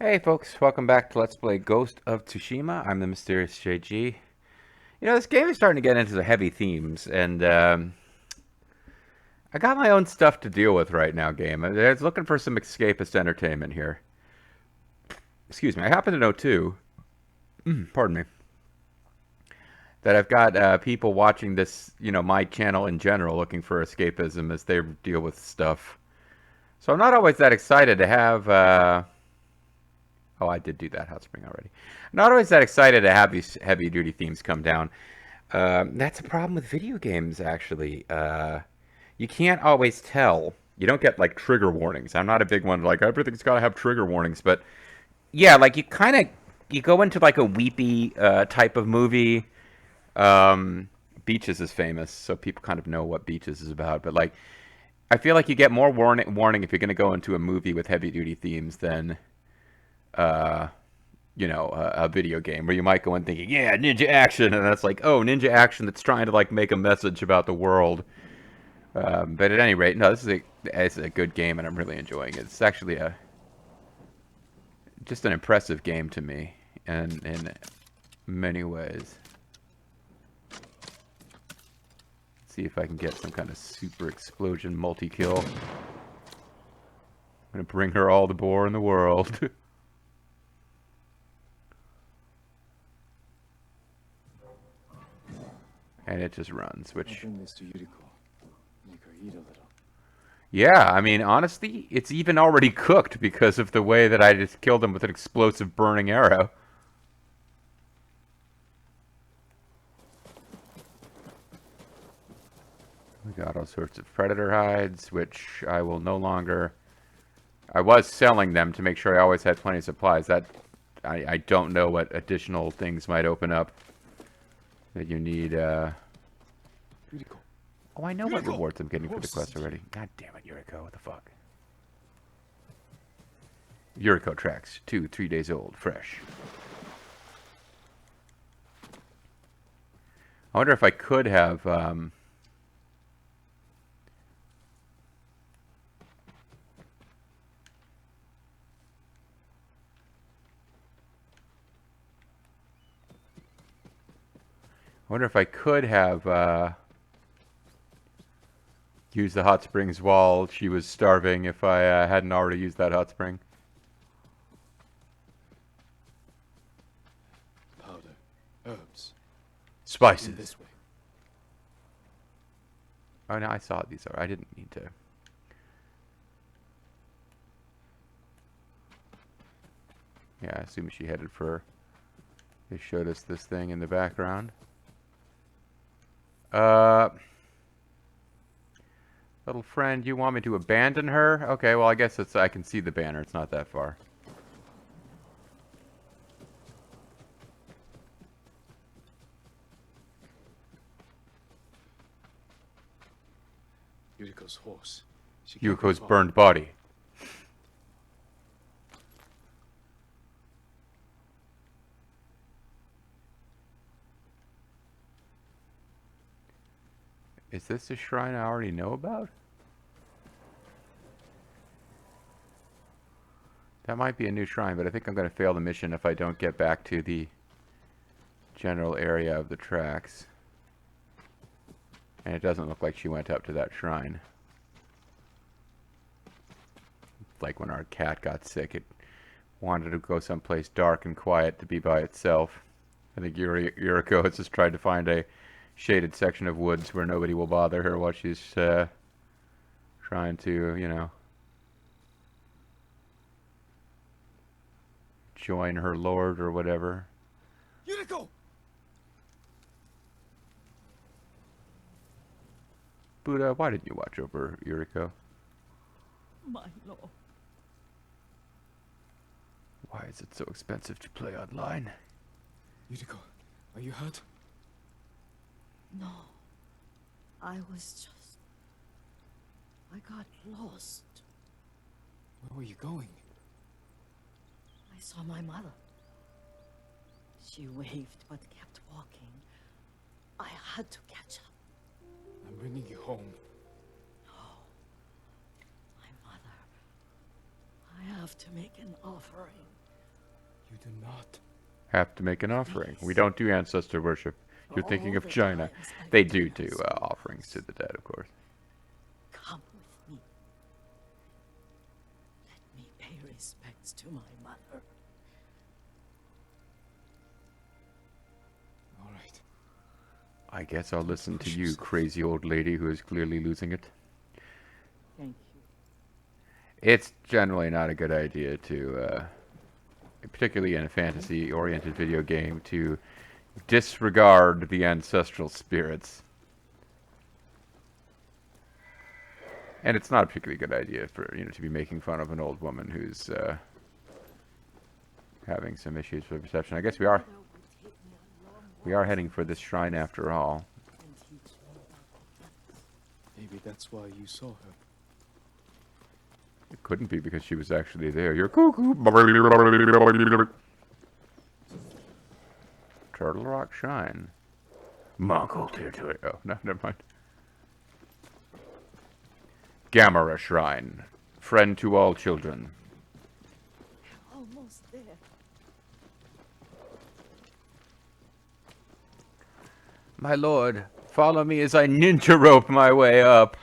Hey folks, welcome back to Let's Play Ghost of Tsushima. I'm the Mysterious JG. This game is starting to get into the heavy themes, and I got my own stuff to deal with right now, game. I was looking for some escapist entertainment here. Excuse me, I happen to know too, pardon me, that I've got people watching this, my channel in general, looking for escapism as they deal with stuff. So I'm not always that excited to have oh, I did do that hot spring already. Not always that excited to have these heavy duty themes come down. That's a problem with video games, actually. You can't always tell. You don't get like trigger warnings. I'm not a big one like everything's got to have trigger warnings, but yeah, like you go into like a weepy type of movie. Beaches is famous, so people kind of know what Beaches is about. But like, I feel like you get more warning if you're going to go into a movie with heavy duty themes than uh, a video game where you might go in thinking, yeah, ninja action, and that's like, oh, ninja action that's trying to like make a message about the world. But at any rate, no, it's a good game, and I'm really enjoying it. It's actually a just an impressive game to me, and in many ways. Let's see if I can get some kind of super explosion multi-kill. I'm gonna bring her all the bore in the world. And it just runs, I'll which bring this to Yuriko. Make her eat a little. yeah, I mean, honestly, it's even already cooked because of the way that I just killed him with an explosive burning arrow. We got all sorts of predator hides, which I will no longer... I was selling them to make sure I always had plenty of supplies. I don't know what additional things might open up that you need. Yuriko. Oh, I know what Yuriko! rewards I'm getting for the Horses. quest already. God damn it, Yuriko, what the fuck? Yuriko tracks, 3 days old, fresh. I wonder if I could have, used the hot springs while she was starving if I hadn't already used that hot spring. Powder. Herbs. In Spices. this way. Oh, no, I saw these. I didn't need to. Yeah, I assume she headed for... They showed us this thing in the background. Uh... Little friend, you want me to abandon her? Okay, well, I guess I can see the banner. It's not that far. Yuriko's horse. She can't be Yuko's far. burned body. Is this a shrine I already know about? That might be a new shrine, but I think I'm going to fail the mission if I don't get back to the general area of the tracks. And it doesn't look like she went up to that shrine. Like when our cat got sick, it wanted to go someplace dark and quiet to be by itself. I think Yuriko has just tried to find a shaded section of woods where nobody will bother her while she's trying to, join her lord or whatever. Yuriko! Buddha, why didn't you watch over Yuriko? My lord. Why is it so expensive to play online? Yuriko, are you hurt? No. I was just... I got lost. Where were you going? I saw my mother. She waved but kept walking. I had to catch up. I'm bringing you home. No. My mother. I have to make an offering. You do not. Have to make an offering. We don't do ancestor worship. You're thinking All of the China. times I've They been do her small offerings to the dead, of course. Come with me. Let me pay respects to my mother. All right. I guess I'll listen to push you, yourself. crazy old lady who is clearly losing it. Thank you. It's generally not a good idea to, particularly in a fantasy-oriented video game, to disregard the ancestral spirits. And it's not a particularly good idea for, to be making fun of an old woman who's, having some issues with perception. I guess we are Mother would take me on long walks heading for this shrine after all. and teach me about the plants. Maybe that's why you saw her. It couldn't be because she was actually there. You're cuckoo. Turtle Rock Shrine. Mongol territory. Oh, no, never mind. Gamera Shrine. Friend to all children. Almost there. My lord, follow me as I ninja rope my way up.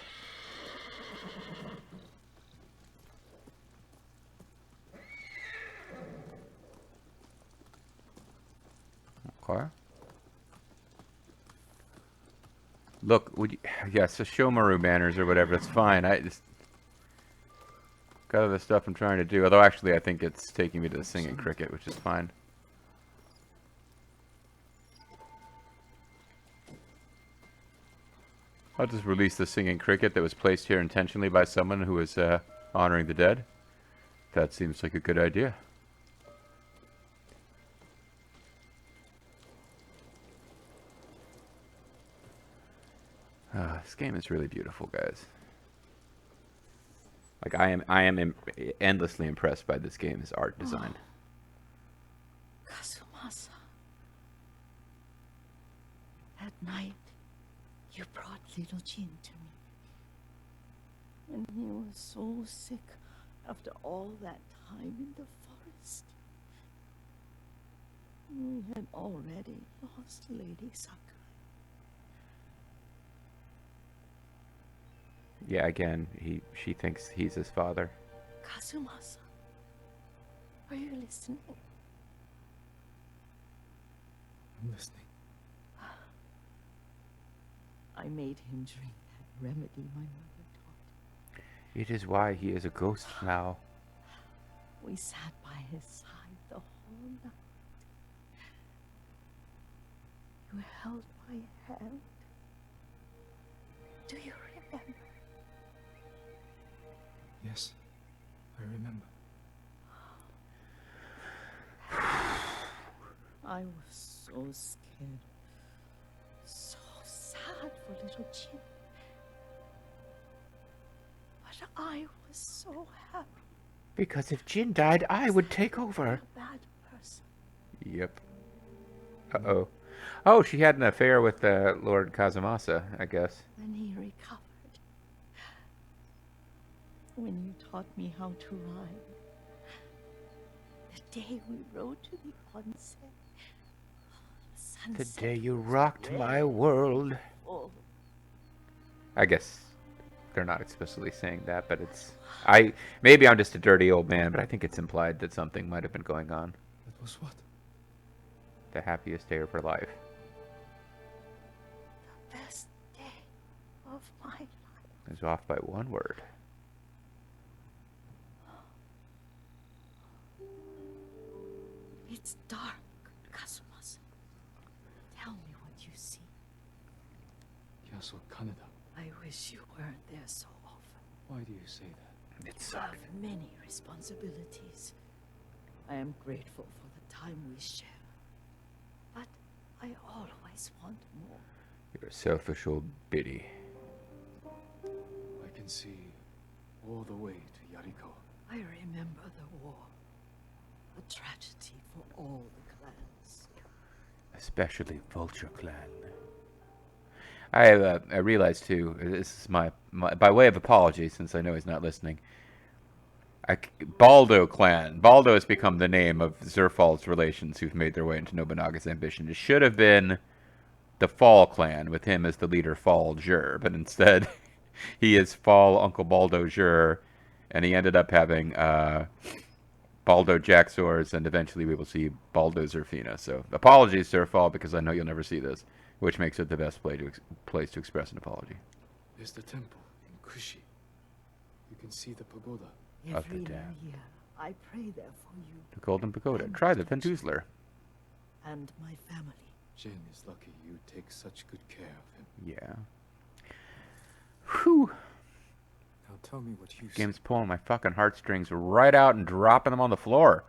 Okay. Look, would you, yes, the Shomaru banners or whatever, it's fine. I just got other stuff I'm trying to do. Although actually I think it's taking me to the singing cricket, which is fine. I'll just release the singing cricket that was placed here intentionally by someone who was honoring the dead. That seems like a good idea. This game is really beautiful, guys. Like I am endlessly impressed by this game's art design. Kazumasa. At night, you brought little Jin to me. And he was so sick after all that time in the forest. We had already lost Lady Sakurai. Yeah, again, she thinks he's his father. Kazumasa, are you listening? I'm listening. I made him drink that remedy my mother taught. It is why he is a ghost now. We sat by his side the whole night. You held my hand. Do you remember? Yes, I remember. I was so scared. So sad for little Jin. But I was so happy. Because if Jin died, I would take over. A bad person. Yep. Uh-oh. Oh, she had an affair with Lord Kazumasa, I guess. Then he recovered. When you taught me how to ride. The day we rode to the onsen. The Sunset day you was rocked red my world. full. I guess they're not explicitly saying that, but it's... Maybe I'm just a dirty old man, but I think it's implied that something might have been going on. That was what? The happiest day of her life. The best day of my life. Is off by one word. It's dark, Kazumasa. Tell me what you see. Castle Canada. I wish you weren't there so often. Why do you say that? It I have many responsibilities. I am grateful for the time we share. But I always want more. You're a selfish old biddy. I can see all the way to Yariko. I remember the war. A tragedy for all the clans. Especially Vulture Clan. I realized too, this is my by way of apology, since I know he's not listening. Baldo clan. Baldo has become the name of Zerfal's relations who've made their way into Nobunaga's ambition. It should have been the Fall clan, with him as the leader, Fall Jur, but instead he is Fall Uncle Baldo Jur, and he ended up having Baldo Jaxors, and eventually we will see Baldo Zerfina. So apologies, Zerfall, because I know you'll never see this, which makes it the best place to express an apology. There's the temple in Kushi. You can see the pagoda. Of Every the new dam. year, I pray there for you The Golden Pagoda. Try the Venduzler. and my family. Jin is lucky you take such good care of him. Yeah. Whew. Now tell me what you Game's pulling my fucking heartstrings right out and dropping them on the floor.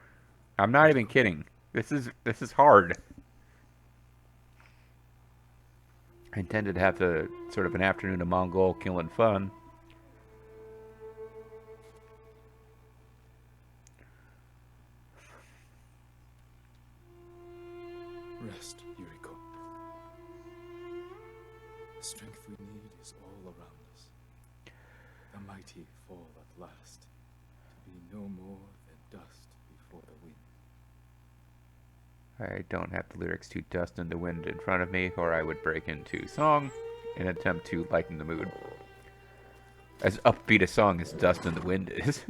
I'm not even kidding. This is hard. I intended to have the sort of an afternoon of Mongol killing fun. Rest, Yuriko. The strength we need is all around us. The mighty fall at last, to be no more than dust before the wind. I don't have the lyrics to Dust in the Wind in front of me, or I would break into song in an attempt to lighten the mood. As upbeat a song as Dust in the Wind is.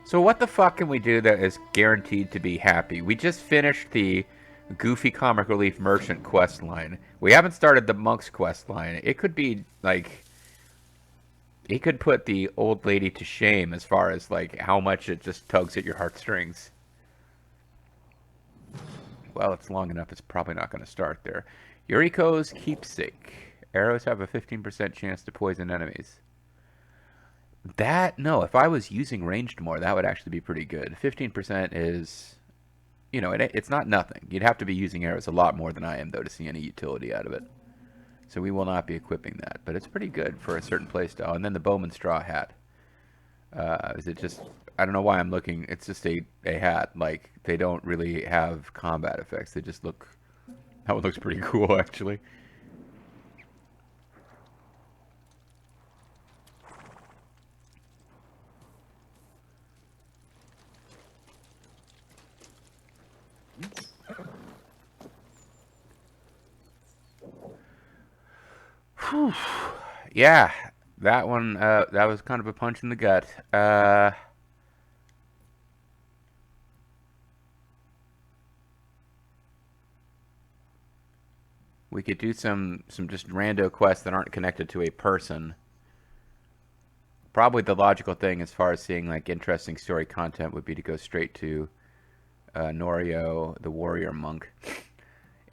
So what the fuck can we do that is guaranteed to be happy? We just finished the Goofy Comic Relief Merchant quest line. We haven't started the Monk's quest line. It could be, like... It could put the old lady to shame as far as, like, how much it just tugs at your heartstrings. Well, it's long enough. It's probably not going to start there. Yuriko's Keepsake. Arrows have a 15% chance to poison enemies. No, if I was using ranged more, that would actually be pretty good. 15% is, you know, it's not nothing. You'd have to be using arrows a lot more than I am, though, to see any utility out of it. So we will not be equipping that, but it's pretty good for a certain playstyle. And then the Bowman Straw Hat. Is it just, I don't know why I'm looking, it's just a hat. Like, they don't really have combat effects. They just look, that one looks pretty cool, actually. Whew. Yeah, that one, that was kind of a punch in the gut. We could do some just rando quests that aren't connected to a person. Probably the logical thing as far as seeing like interesting story content would be to go straight to Norio, the warrior monk.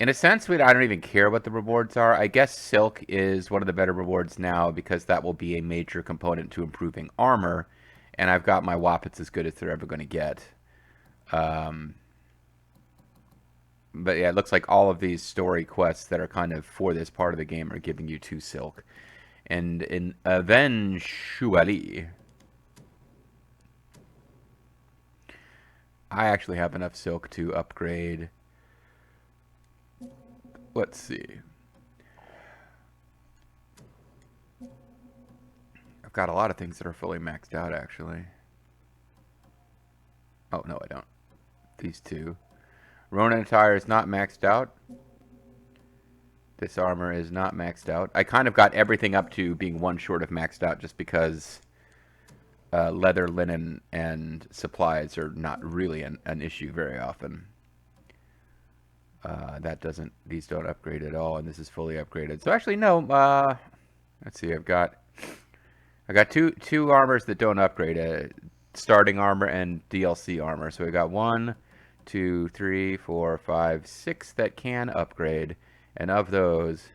In a sense, I don't even care what the rewards are. I guess Silk is one of the better rewards now because that will be a major component to improving armor. And I've got my Wappets as good as they're ever going to get. But yeah, it looks like all of these story quests that are kind of for this part of the game are giving you 2 Silk. And in Eventually, I actually have enough Silk to upgrade. Let's see. I've got a lot of things that are fully maxed out, actually. Oh, no, I don't. These 2. Ronin attire is not maxed out. This armor is not maxed out. I kind of got everything up to being 1 short of maxed out just because leather, linen, and supplies are not really an issue very often. These don't upgrade at all, and this is fully upgraded. So actually, no, let's see, I've got two armors that don't upgrade, starting armor and DLC armor. So we got 1, 2, 3, 4, 5, 6 that can upgrade, and of those,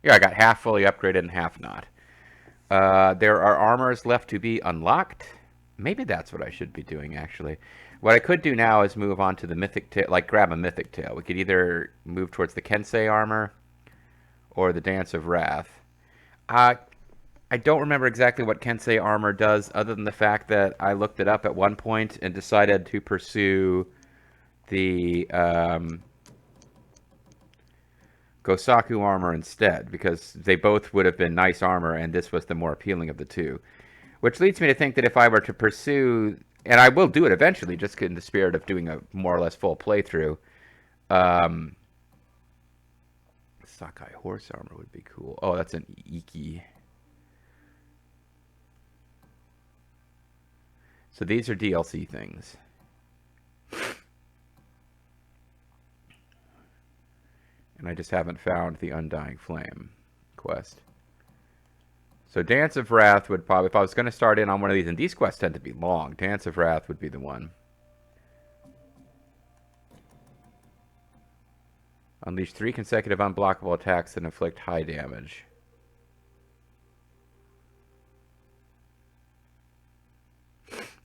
yeah, I got half fully upgraded and half not. There are armors left to be unlocked. Maybe that's what I should be doing, actually. What I could do now is move on to the Mythic Tail, like grab a Mythic Tail. We could either move towards the Kensei armor or the Dance of Wrath. I don't remember exactly what Kensei armor does, other than the fact that I looked it up at one point and decided to pursue the Gosaku armor instead, because they both would have been nice armor, and this was the more appealing of the two. Which leads me to think that if I were to pursue, and I will do it eventually, just in the spirit of doing a more or less full playthrough, Sakai horse armor would be cool. Oh, that's an Iki. So these are DLC things. And I just haven't found the Undying Flame quest. So Dance of Wrath would probably, if I was going to start in on one of these, and these quests tend to be long, Dance of Wrath would be the one. Unleash 3 consecutive unblockable attacks that inflict high damage.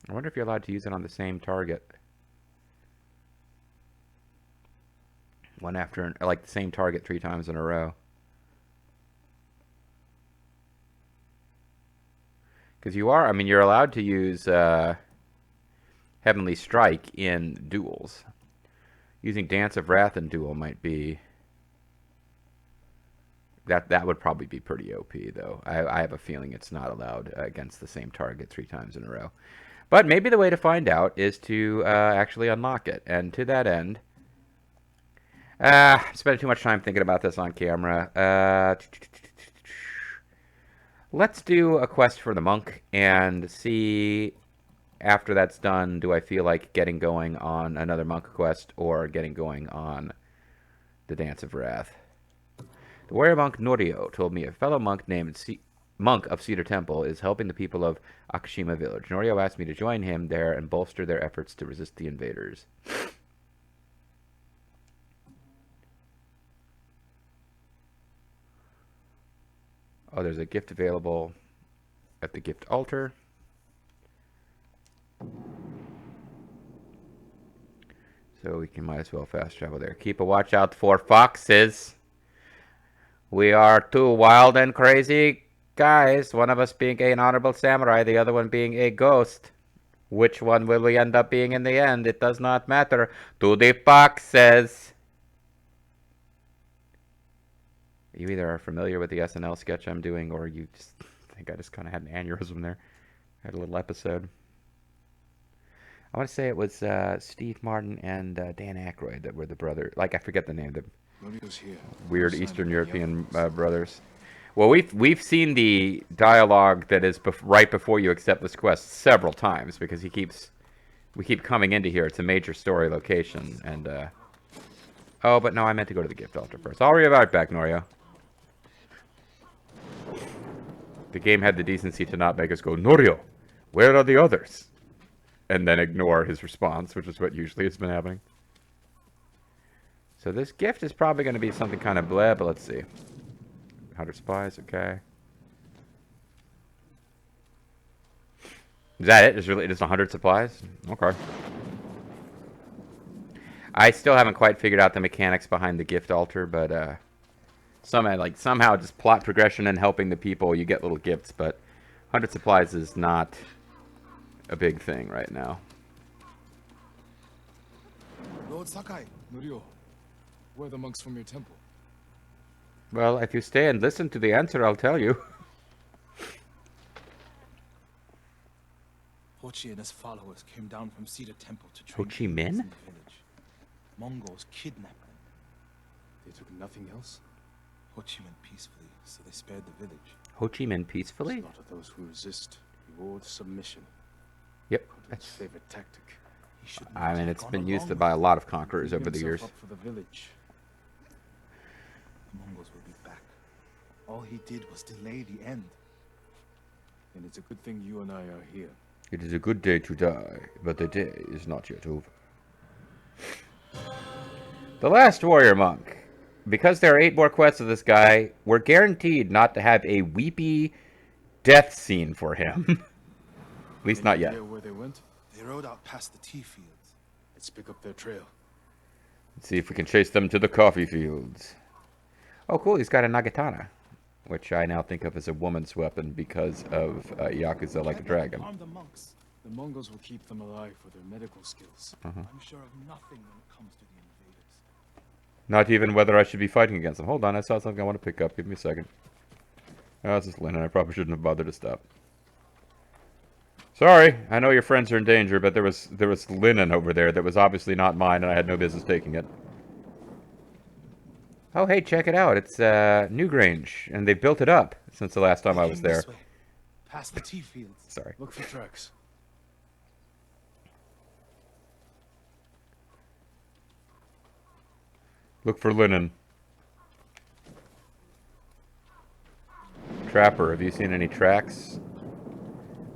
I wonder if you're allowed to use it on the same target. One after, like the same target 3 times in a row. Because you are, I mean, you're allowed to use Heavenly Strike in duels. Using Dance of Wrath in duel might be... That would probably be pretty OP, though. I have a feeling it's not allowed against the same target 3 times in a row. But maybe the way to find out is to actually unlock it. And to that end... spending too much time thinking about this on camera. Let's do a quest for the monk and see... After that's done, do I feel like getting going on another monk quest or getting going on the Dance of Wrath? The warrior monk Norio told me a fellow monk named Monk of Cedar Temple is helping the people of Akashima village. Norio asked me to join him there and bolster their efforts to resist the invaders. Oh, there's a gift available at the gift altar. So we might as well fast travel there. Keep a watch out for foxes. We are 2 wild and crazy guys. One of us being an honorable samurai, the other one being a ghost. Which one will we end up being in the end? It does not matter. To the foxes. You either are familiar with the SNL sketch I'm doing, or you just think I just kind of had an aneurysm there. I had a little episode. I want to say it was Steve Martin and Dan Aykroyd that were the brother. Like, I forget the name. The weird Eastern European brothers. Well, we've seen the dialogue that is right before you accept this quest several times because we keep coming into here. It's a major story location, and oh, but no, I meant to go to the gift altar first. I'll be right back, Norio. The game had the decency to not make us go, Norio, where are the others? And then ignore his response, which is what usually has been happening. So this gift is probably going to be something kind of bleh, but let's see. 100 supplies, okay. Is that it? Is really just 100 supplies? Okay. I still haven't quite figured out the mechanics behind the gift altar, but somehow just plot progression and helping the people, you get little gifts, but 100 supplies is not a big thing right now. Lord Sakai, Norio, where are the monks from your temple? Well, if you stay and listen to the answer, I'll tell you. Hochi and his followers came down from Cedar Temple to train Ho Chi Minh? in the village. Mongols kidnapped them. They took nothing else? Hochi went peacefully, so they spared the village. Ho Chi Minh peacefully? Slaughter those who resist, reward submission. Yep. That's his favorite tactic. He shouldn't I mean, have it's gone been used along by a with lot it. of conquerors He over the gave years. himself up for the village. The Mongols will be back. All he did was delay the end. And it's a good thing you and I are here. It is a good day to die, but the day is not yet over. The last warrior monk. Because there are 8 more quests of this guy, we're guaranteed not to have a weepy death scene for him. At least not yet. Where they went? They rode out past the tea fields. Let's pick up their trail. Let's see if we can chase them to the coffee fields. Oh, cool. He's got a nagatana, which I now think of as a woman's weapon because of Yakuza Like a Dragon. Harm the monks. The Mongols will keep them alive for their medical skills. I'm sure of nothing when it comes to the invaders. Not even whether I should be fighting against them. Hold on, I saw something I want to pick up. Give me a second. Oh, this is linen. I probably shouldn't have bothered to stop. Sorry, I know your friends are in danger, but there was linen over there that was obviously not mine, and I had no business taking it. Oh, hey, check it out. It's Newgrange, and they built it up since the last time I was there. This way. Past the tea fields. Sorry. Look for tracks. Look for linen. Trapper, have you seen any tracks?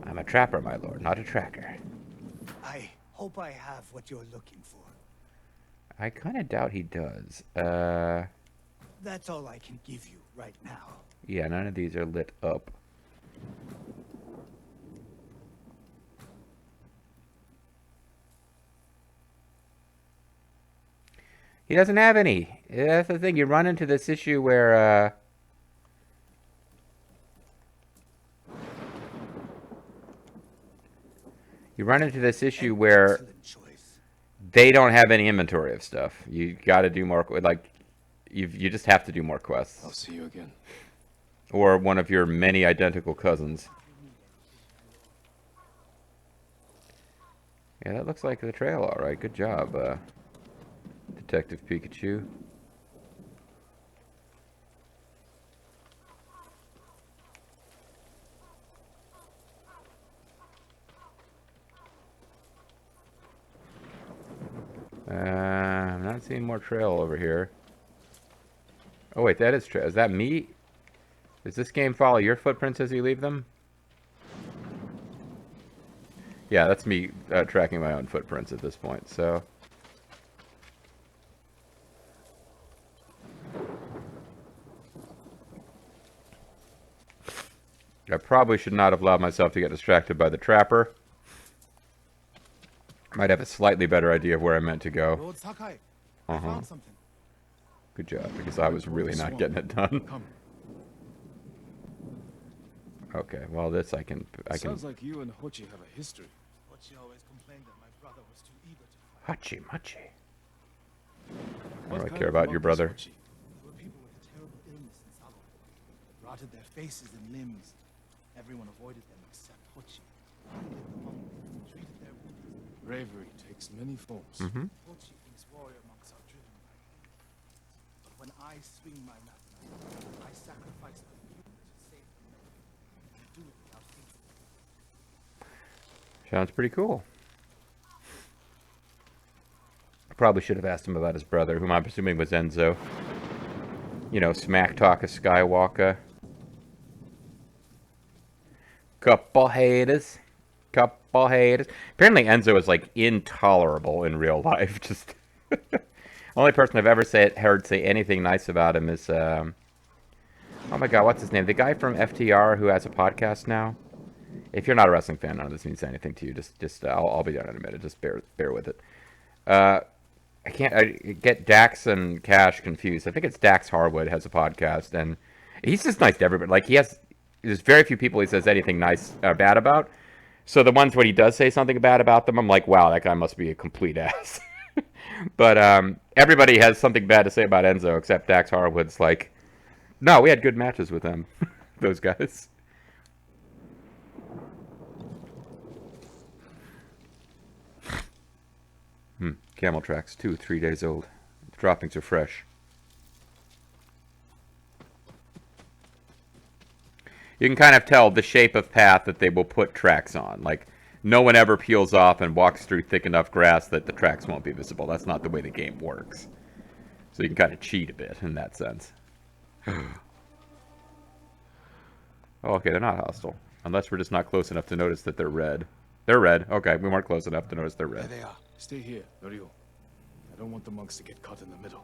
I'm a trapper, my lord, not a tracker. I hope I have what you're looking for. I kind of doubt he does. That's all I can give you right now. Yeah, none of these are lit up. He doesn't have any. That's the thing. You run into this issue where, Excellent choice. they don't have any inventory of stuff. You got to do more. Like, you just have to do more quests. I'll see you again. Or one of your many identical cousins. Yeah, that looks like the trail, all right. Good job, Detective Pikachu. I'm not seeing more trail over here. Oh wait, that is trail. Is that me? Does this game follow your footprints as you leave them? Yeah, that's me tracking my own footprints at this point, so... I probably should not have allowed myself to get distracted by the trapper. Might have a slightly better idea of where I meant to go. Lord Sakai, I found something. Good job, because I was really not getting it done. Come. Okay, well this I can... Sounds like you and Hochi have a history. Hochi always complained that my brother was too eager to fight. Hachi Machi. What do I kind care of about your monk is brother? Hochi? There were people with a terrible illness in Savo. Rotted their faces and limbs. Everyone avoided them except Hochi. He did the monk and treated their wounds. Bravery takes many forms. Hochi thinks warrior monks are driven by hate. But when I swing my knife, I sacrifice the few to save the many. I do it without thinking. Sounds pretty cool. I probably should have asked him about his brother, whom I'm assuming was Enzo. You know, smack talk of Skywalker. Couple haters. Couple haters. Apparently Enzo is, like, intolerable in real life. Just... Only person I've ever heard say anything nice about him is, oh my god, what's his name? The guy from FTR who has a podcast now? If you're not a wrestling fan, none of this means anything to you. I'll be done in a minute. Just bear with it. I get Dax and Cash confused. I think it's Dax Harwood has a podcast, and he's just nice to everybody. Like, there's very few people he says anything nice bad about. So the ones when he does say something bad about them, I'm like, wow, that guy must be a complete ass. But everybody has something bad to say about Enzo, except Dax Harwood's like, no, we had good matches with them, those guys. Camel tracks, 3 days old. The droppings are fresh. You can kind of tell the shape of path that they will put tracks on. Like, no one ever peels off and walks through thick enough grass that the tracks won't be visible. That's not the way the game works. So you can kind of cheat a bit in that sense. Oh, okay, they're not hostile. Unless we're just not close enough to notice that they're red. They're red. Okay, we weren't close enough to notice they're red. There they are. Stay here, Ryo. I don't want the monks to get caught in the middle.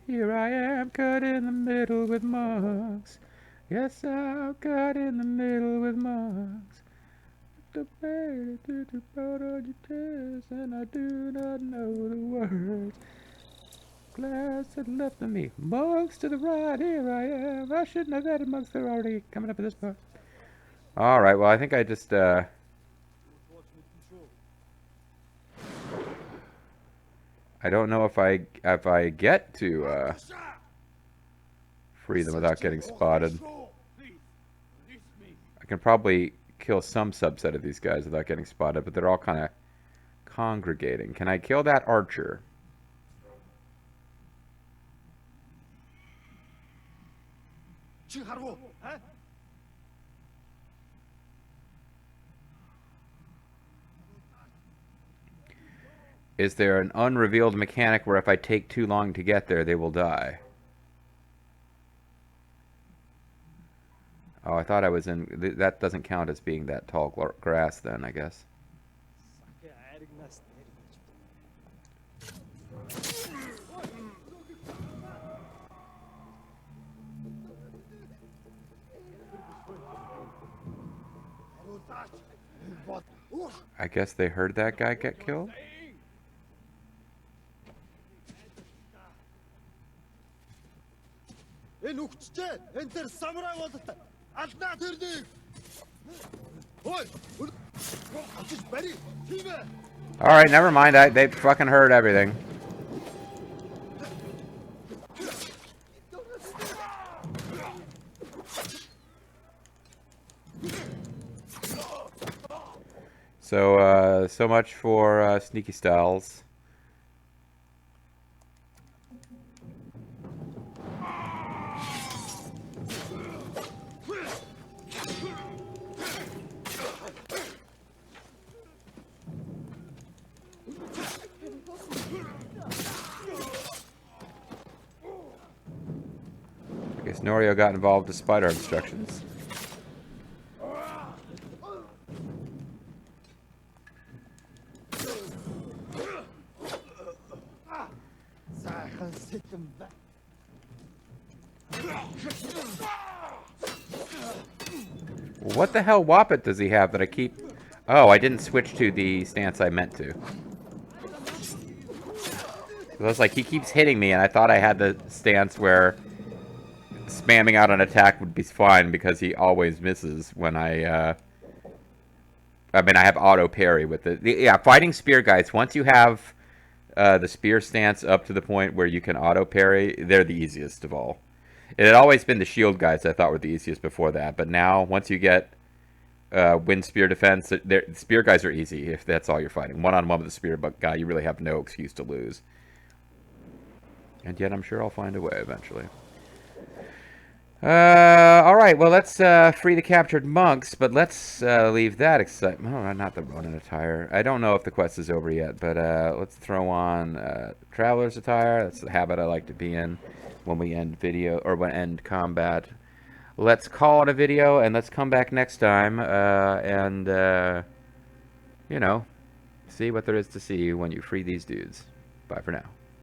Here I am, cut in the middle with monks. Yes, I'm cut in the middle with monks. The baby to the boat on your chest, and I do not know the words. Glass to the left of me, monks to the right. Here I am. I shouldn't have added monks. They're already coming up at this part. All right. Well, I think I just I don't know if I get to free them without getting spotted. I can probably kill some subset of these guys without getting spotted, but they're all kind of congregating. Can I kill that archer? Is there an unrevealed mechanic where if I take too long to get there, they will die? Oh, I thought I was in... That doesn't count as being that tall grass then, I guess. I guess they heard that guy get killed? Alright, never mind. They fucking heard everything. So, so much for sneaky styles. I guess Norio got involved despite our instructions. What the hell Woppet does he have that I keep... Oh, I didn't switch to the stance I meant to. So it's like he keeps hitting me, and I thought I had the stance where spamming out an attack would be fine because he always misses when I mean, I have auto parry with it. Yeah, fighting spear guys, once you have the spear stance up to the point where you can auto parry, they're the easiest of all. It had always been the shield guys I thought were the easiest before that, but now, once you get wind spear defense, spear guys are easy if that's all you're fighting. One-on-one with the spear guy, you really have no excuse to lose. And yet, I'm sure I'll find a way eventually. Alright, well, let's free the captured monks, but let's leave that excitement. Oh, not the Ronin attire. I don't know if the quest is over yet, but let's throw on Traveler's attire. That's the habit I like to be in when we end video, or when end combat. Let's call it a video, and let's come back next time, and, you know, see what there is to see when you free these dudes. Bye for now.